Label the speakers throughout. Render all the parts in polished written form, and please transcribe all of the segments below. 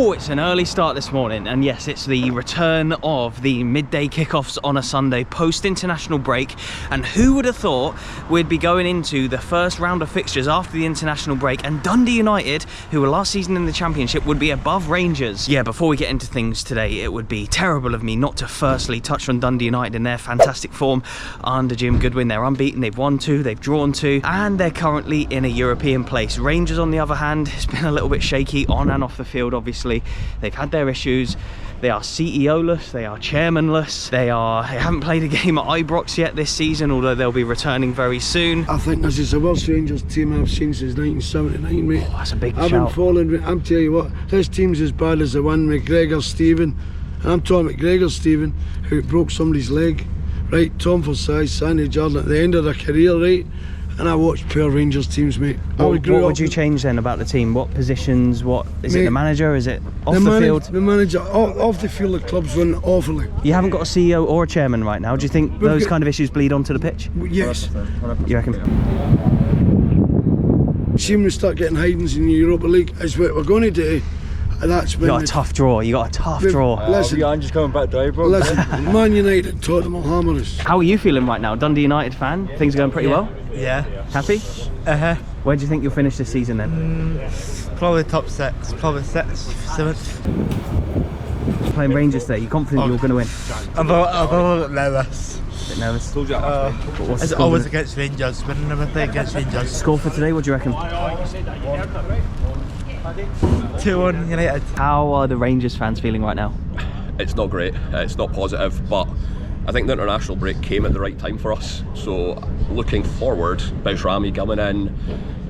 Speaker 1: Oh, it's an early start this morning, and yes, it's the return of the midday kickoffs on a Sunday post-international break. And who would have thought we'd be going into the first round of fixtures after the international break, and Dundee United, who were last season in the Championship, would be above Rangers. Yeah, before we get into things today, it would be terrible of me not to firstly touch on Dundee United in their fantastic form under Jim Goodwin. They're unbeaten, they've won 2, they've drawn 2, and they're currently in a European place. Rangers, on the other hand, has been a little bit shaky on and off the field. Obviously, they've had their issues. They are CEO-less, they are chairmanless, they haven't played a game at Ibrox yet this season, although they'll be returning very soon.
Speaker 2: I think this is the worst Rangers team I've seen since 1979, mate.
Speaker 1: Oh, that's a big shout.
Speaker 2: I've been following, I'm telling you what, this team's as bad as the one McGregor Stephen. And I'm talking McGregor Stephen, who broke somebody's leg, right? Tom Forsyth, Sandy Jordan at the end of their career, right? And I watched poor Rangers teams, mate.
Speaker 1: What would you change then about the team? What positions? What is it? The manager? Is it off the field?
Speaker 2: The manager off the field. The club's run awfully.
Speaker 1: You haven't got a CEO or a chairman right now. Do you think those kind of issues bleed onto the pitch?
Speaker 2: Yes.
Speaker 1: You reckon?
Speaker 2: See, when we start getting hidings in the Europa League, is what we're going to do. And that's when
Speaker 1: you got a tough draw. You got a tough draw.
Speaker 2: Listen,
Speaker 3: I'm just coming back to Ibrox.
Speaker 2: Listen, Man United, Tottenham will hammer us.
Speaker 1: How are you feeling right now? Dundee United fan? Things are going pretty well?
Speaker 4: Yeah.
Speaker 1: Happy? Where do you think you'll finish this season then?
Speaker 4: Probably top 6, probably 6th, 7th.
Speaker 1: Playing Rangers today, you confident you're going to win?
Speaker 4: I'm a little bit nervous.
Speaker 1: Bit nervous?
Speaker 4: It's always against Rangers, winning everything against Rangers.
Speaker 1: Score for today, what do you reckon?
Speaker 4: 2-1 United.
Speaker 1: How are the Rangers fans feeling right now?
Speaker 5: It's not great, it's not positive, but I think the international break came at the right time for us. So looking forward, Bajrami coming in,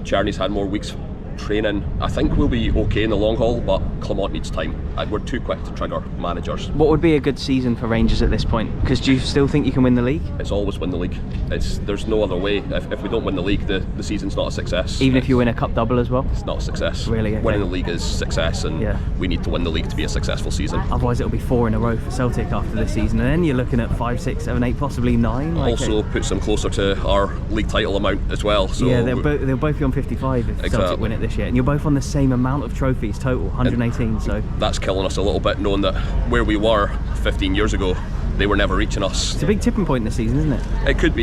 Speaker 5: Czerny's had more weeks training. I think we'll be okay in the long haul, but Clement needs time. We're too quick to trigger managers.
Speaker 1: What would be a good season for Rangers at this point? Because do you still think you can win the league?
Speaker 5: It's always win the league. There's no other way. If we don't win the league, the season's not a success.
Speaker 1: Even if you win a cup double as well?
Speaker 5: It's not a success.
Speaker 1: Really? Okay.
Speaker 5: Winning the league is success, and we need to win the league to be a successful season.
Speaker 1: Otherwise it'll be 4 in a row for Celtic after this season, and then you're looking at 5, 6, 7, 8, possibly 9.
Speaker 5: Also puts them closer to our league title amount as well. So
Speaker 1: yeah, they'll both be on 55 if Celtic win it this year, and you're both on the same amount of trophies total, 118. So
Speaker 5: that's killing us a little bit, knowing that where we were 15 years ago, they were never reaching us.
Speaker 1: It's a big tipping point this season, isn't it?
Speaker 5: It could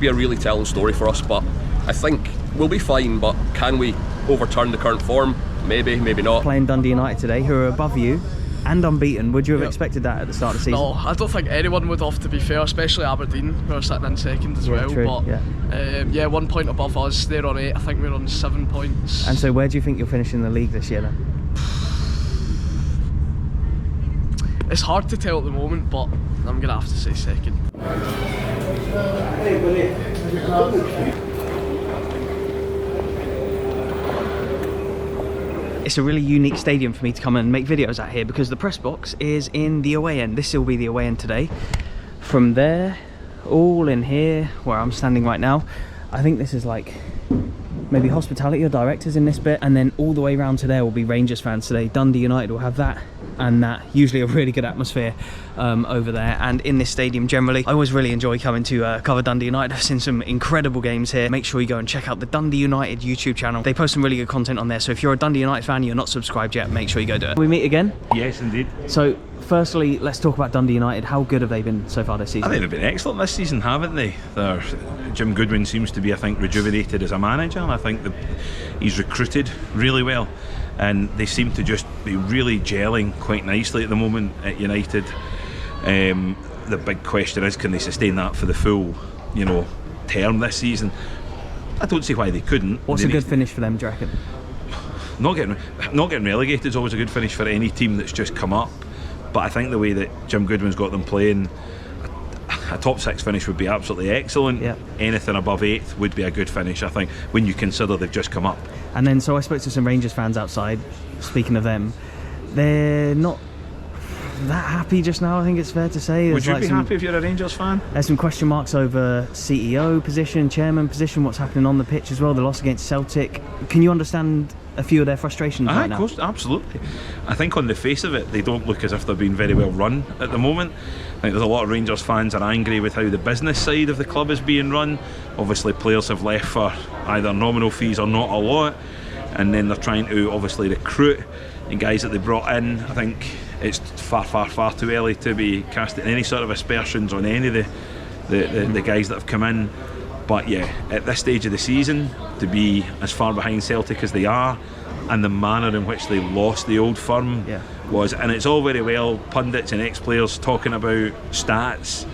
Speaker 5: be a really telling story for us, but I think we'll be fine. But can we overturn the current form? Maybe, maybe not.
Speaker 1: Playing Dundee United today, who are above you and unbeaten, would you have expected that at the start of the season?
Speaker 6: No, I don't think anyone would have, to be fair, especially Aberdeen, who are sitting in second as well.
Speaker 1: True,
Speaker 6: but 1 point above us, they're on 8, I think we're on 7 points.
Speaker 1: And so where do you think you'll finish in the league this year then?
Speaker 6: It's hard to tell at the moment, but I'm going to have to say second.
Speaker 1: It's a really unique stadium for me to come and make videos at here, because the press box is in the away end. This will be the away end today. From there, all in here, where I'm standing right now, I think this is like maybe hospitality or directors in this bit, and then all the way around to there will be Rangers fans today. Dundee United will have that and that. Usually a really good atmosphere over there, and in this stadium generally. I always really enjoy coming to cover Dundee United. I've seen some incredible games here. Make sure you go and check out the Dundee United YouTube channel. They post some really good content on there, so if you're a Dundee United fan and you're not subscribed yet, make sure you go do it. We meet again?
Speaker 7: Yes, indeed.
Speaker 1: So firstly, let's talk about Dundee United. How good have they been so far this season?
Speaker 7: I think they've been excellent this season, haven't they? Jim Goodwin seems to be, I think, rejuvenated as a manager, and I think that he's recruited really well, and they seem to just be really gelling quite nicely at the moment at United. The big question is, can they sustain that for the full, term this season? I don't see why they couldn't.
Speaker 1: What's a good finish for them, do you reckon?
Speaker 7: Not getting relegated is always a good finish for any team that's just come up. But I think the way that Jim Goodwin's got them playing, a top 6 finish would be absolutely excellent. Yep. Anything above 8th would be a good finish, I think, when you consider they've just come up.
Speaker 1: And then, so I spoke to some Rangers fans outside. Speaking of them, they're not that happy just now, I think it's fair to say.
Speaker 7: Would you be happy if you're a Rangers fan?
Speaker 1: There's some question marks over CEO position, chairman position, what's happening on the pitch as well, the loss against Celtic. Can you understand a few of their frustrations right now?
Speaker 7: Of course, absolutely. I think on the face of it, they don't look as if they're being very well run at the moment. I think there's a lot of Rangers fans are angry with how the business side of the club is being run. Obviously players have left for either nominal fees or not a lot, and then they're trying to obviously recruit and guys that they brought in. I think it's far too early to be casting any sort of aspersions on any of the guys that have come in. But yeah, at this stage of the season, to be as far behind Celtic as they are, and the manner in which they lost the Old Firm was, and it's all very well pundits and ex-players talking about stats.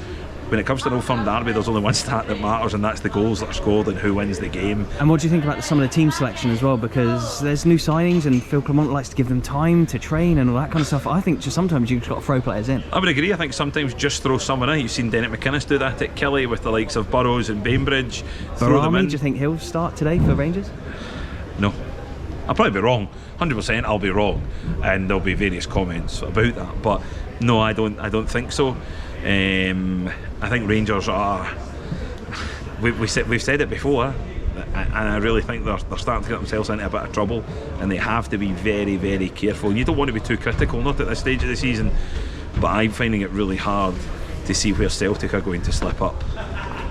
Speaker 7: When it comes to an Old Firm derby, there's only one stat that matters, and that's the goals that are scored and who wins the game.
Speaker 1: And what do you think about some of the team selection as well? Because there's new signings and Phil Clement likes to give them time to train and all that kind of stuff. I think just sometimes you've just got to throw players in.
Speaker 7: I would agree. I think sometimes just throw someone in. You've seen Dennis McInnes do that at Kelly with the likes of Burrows and Bainbridge. Throw them in.
Speaker 1: Do you think he'll start today for Rangers?
Speaker 7: No. I'll probably be wrong. 100% I'll be wrong, and there'll be various comments about that. But no, I don't think so. I think Rangers are. We've said it before, and I really think they're starting to get themselves into a bit of trouble, and they have to be very, very careful. You don't want to be too critical, not at this stage of the season, but I'm finding it really hard to see where Celtic are going to slip up.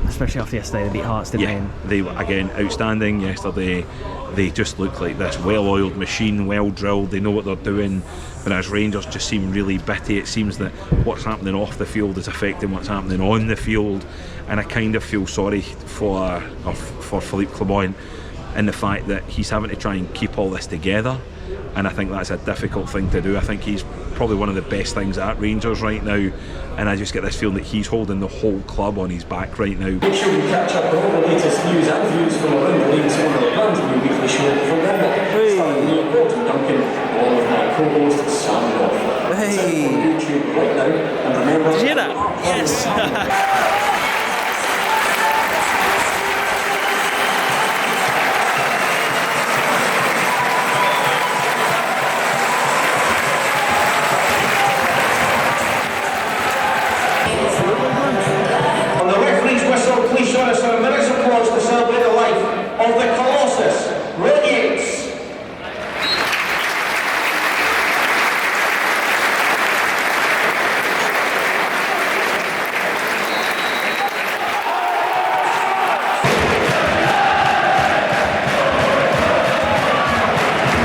Speaker 1: Especially after yesterday, they beat Hearts, didn't they?
Speaker 7: They were again outstanding yesterday. They just look like this well-oiled machine, well-drilled. They know what they're doing. Whereas Rangers just seem really bitty. It seems that what's happening off the field is affecting what's happening on the field, and I kind of feel sorry for Philippe Clement in the fact that he's having to try and keep all this together, and I think that's a difficult thing to do. I think he's probably one of the best things at Rangers right now, and I just get this feeling that he's holding the whole club on his back right now.
Speaker 3: Make sure you catch up with all the latest news and views from around the league's one of the plans in your weekly show from Dundee. Starting Neil Gordon Duncan, along with my co-host Sam Goff.
Speaker 1: Hey!
Speaker 3: On YouTube right now, and remember...
Speaker 1: Did you hear that? Yes!
Speaker 3: Please join us for a minute's applause to celebrate the life of the Colossus, Red Yates.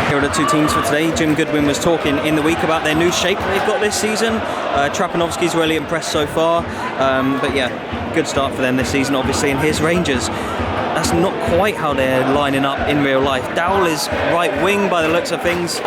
Speaker 1: Here are the two teams for today. Jim Goodwin was talking in the week about their new shape they've got this season. Trapanovsky's really impressed so far, but yeah, good start for them this season obviously. And here's Rangers. That's not quite how they're lining up in real life. Dowell is right wing by the looks of things.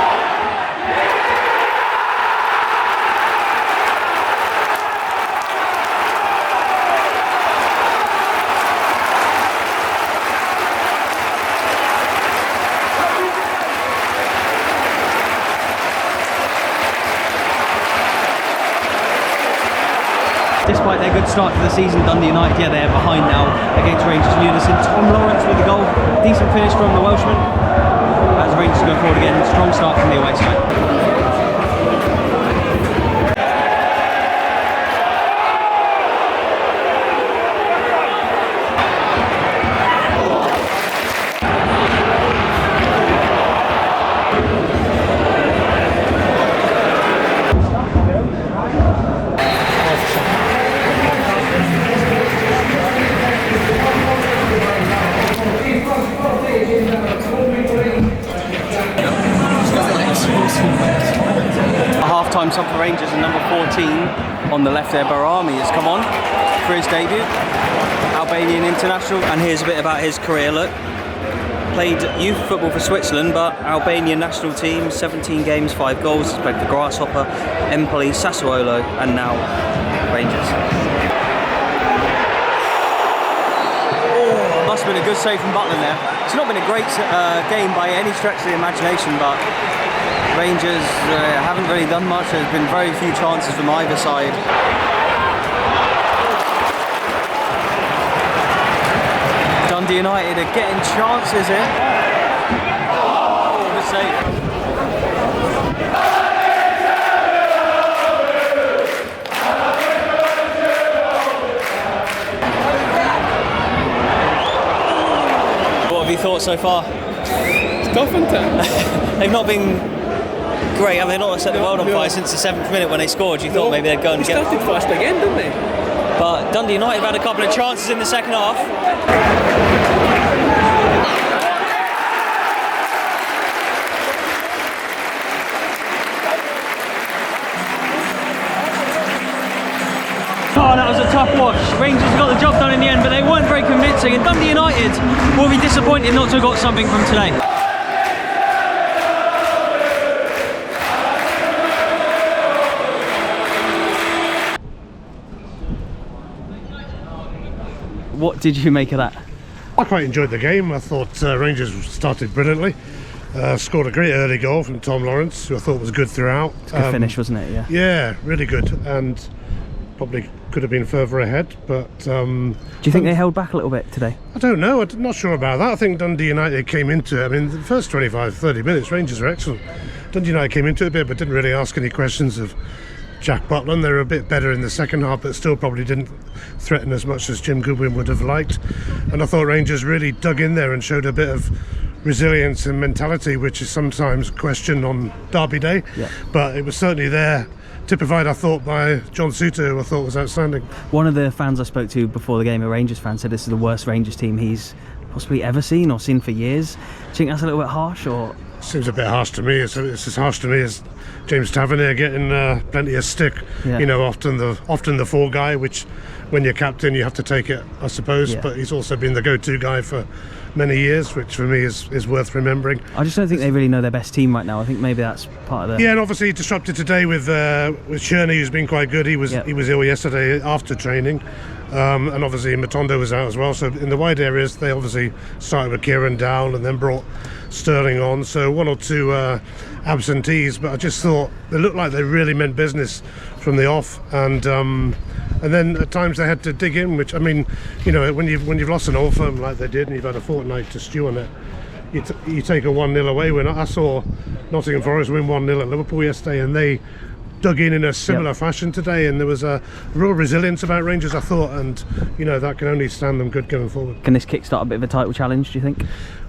Speaker 1: Despite their good start to the season, Dundee United, they're behind now against Rangers in unison. Tom Lawrence with the goal. Decent finish from the Welshman. As Rangers go forward again, strong start from the away side. Half-time sub for Rangers, and number 14 on the left there, Barami, has come on for his debut. Albanian international, and here's a bit about his career. Look, played youth football for Switzerland, but Albanian national team, 17 games, 5 goals. He's played for Grasshopper, Empoli, Sassuolo, and now Rangers. Oh, must have been a good save from Butland there. It's not been a great game by any stretch of the imagination, but Rangers haven't really done much. There's been very few chances from either side. Dundee United are getting chances here. Oh, good save. What have you thought so far?
Speaker 6: It's tough, isn't it?
Speaker 1: They've not been great, have they not set the world on fire since the 7th minute when they scored? You thought maybe they'd go and
Speaker 6: get... They started fast again, didn't they?
Speaker 1: But Dundee United have had a couple of chances in the second half. Oh, that was a tough watch. Rangers got the job done in the end, but they weren't very convincing, and Dundee United will be disappointed not to have got something from today. What did you make of that?
Speaker 8: I quite enjoyed the game. I thought Rangers started brilliantly. Scored a great early goal from Tom Lawrence, who I thought was good throughout.
Speaker 1: It's a good finish, wasn't it? Yeah.
Speaker 8: Yeah, really good, and probably could have been further ahead. But
Speaker 1: do you think they held back a little bit today?
Speaker 8: I don't know. I'm not sure about that. I think Dundee United came into it. I mean, the first 25-30 minutes, Rangers were excellent. Dundee United came into it a bit, but didn't really ask any questions of Jack Butland. They were a bit better in the second half, but still probably didn't threaten as much as Jim Goodwin would have liked. And I thought Rangers really dug in there and showed a bit of resilience and mentality, which is sometimes questioned on Derby Day.
Speaker 1: Yeah.
Speaker 8: But it was certainly there, typified, I thought, by John Suter, who I thought was outstanding.
Speaker 1: One of the fans I spoke to before the game, a Rangers fan, said this is the worst Rangers team he's possibly ever seen or seen for years. Do you think that's a little bit harsh, or...?
Speaker 8: Seems a bit harsh to me. It's as harsh to me as James Tavernier getting plenty of stick.
Speaker 1: Yeah.
Speaker 8: You know, often the fall guy, which when you're captain you have to take it, I suppose.
Speaker 1: Yeah.
Speaker 8: But he's also been the go-to guy for many years, which for me is worth remembering.
Speaker 1: I just don't think they really know their best team right now. I think maybe that's part of the...
Speaker 8: Yeah, and obviously he disrupted today with Cherney, who's been quite good. He was ill yesterday after training. And obviously Matondo was out as well. So in the wide areas, they obviously started with Kieran down and then brought Sterling on. So one or two absentees, but I just thought they looked like they really meant business from the off. And then at times they had to dig in, which, I mean, you know, when you've lost an old firm like they did and you've had a fortnight to stew on it, you take a 1-0 away win. I saw Nottingham Forest win 1-0 at Liverpool yesterday, and they dug in a similar fashion today, and there was a real resilience about Rangers, I thought, and you know, that can only stand them good going forward.
Speaker 1: Can this kickstart a bit of a title challenge, do you think?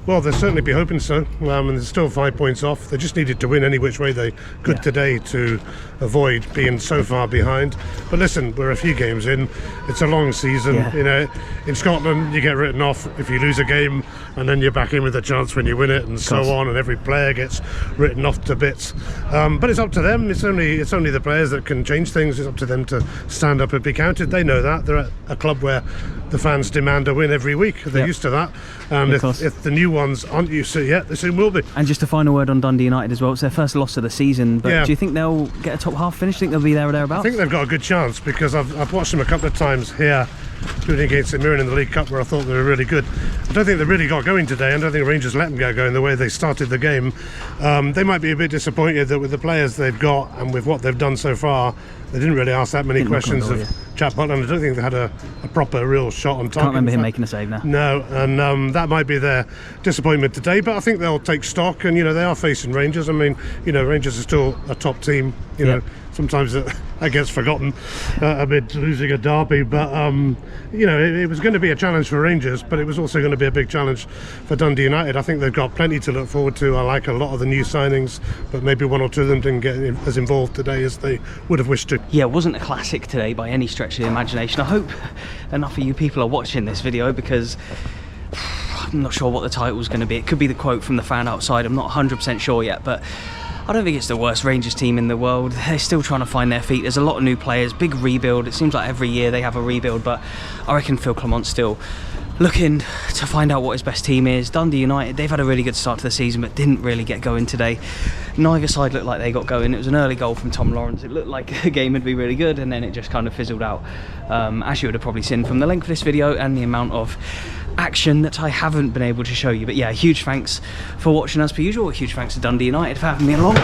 Speaker 8: Well, they'll certainly be hoping so, and they're still 5 points off. They just needed to win any which way they could today to avoid being so far behind. But listen, we're a few games in. It's a long season. You know, in Scotland you get written off if you lose a game, and then you're back in with a chance when you win it, and so on. And every player gets written off to bits. But it's up to them. It's only the players that can change things. It's up to them to stand up and be counted. They know that. They're at a club where the fans demand a win every week. They're used to that. And if the new ones aren't used to it yet, they soon will be.
Speaker 1: And just a final word on Dundee United as well. It's their first loss of the season, but do you think they'll get a top half finish? Do you think they'll be there or thereabouts?
Speaker 8: I think they've got a good chance, because I've watched them a couple of times here, including against St Mirren in the League Cup, where I thought they were really good. I don't think they really got going today, and I don't think Rangers let them get going the way they started the game. They might be a bit disappointed that with the players they've got and with what they've done so far, they didn't really ask that many questions of Jack Butland. I don't think they had a proper real shot on target.
Speaker 1: Can't remember him making a save now.
Speaker 8: No, and that might be their disappointment today, but I think they'll take stock, and you know, they are facing Rangers. I mean, you know, Rangers are still a top team, you know. Sometimes that gets forgotten amid losing a derby, but you know, it was going to be a challenge for Rangers, but it was also going to be a big challenge for Dundee United. I think they've got plenty to look forward to. I like a lot of the new signings, but maybe one or two of them didn't get as involved today as they would have wished to.
Speaker 1: Yeah, it wasn't a classic today by any stretch of the imagination. I hope enough of you people are watching this video, because I'm not sure what the title's going to be. It could be the quote from the fan outside. I'm not 100% sure yet, but I don't think it's the worst Rangers team in the world. They're still trying to find their feet. There's a lot of new players, big rebuild. It seems like every year they have a rebuild, but I reckon Phil Clement's still looking to find out what his best team is. Dundee United, they've had a really good start to the season, but didn't really get going today. Neither side looked like they got going. It was an early goal from Tom Lawrence. It looked like the game would be really good, and then it just kind of fizzled out. As you would have probably seen from the length of this video and the amount of action that I haven't been able to show you. But yeah, huge thanks for watching as per usual. A huge thanks to Dundee United for having me along.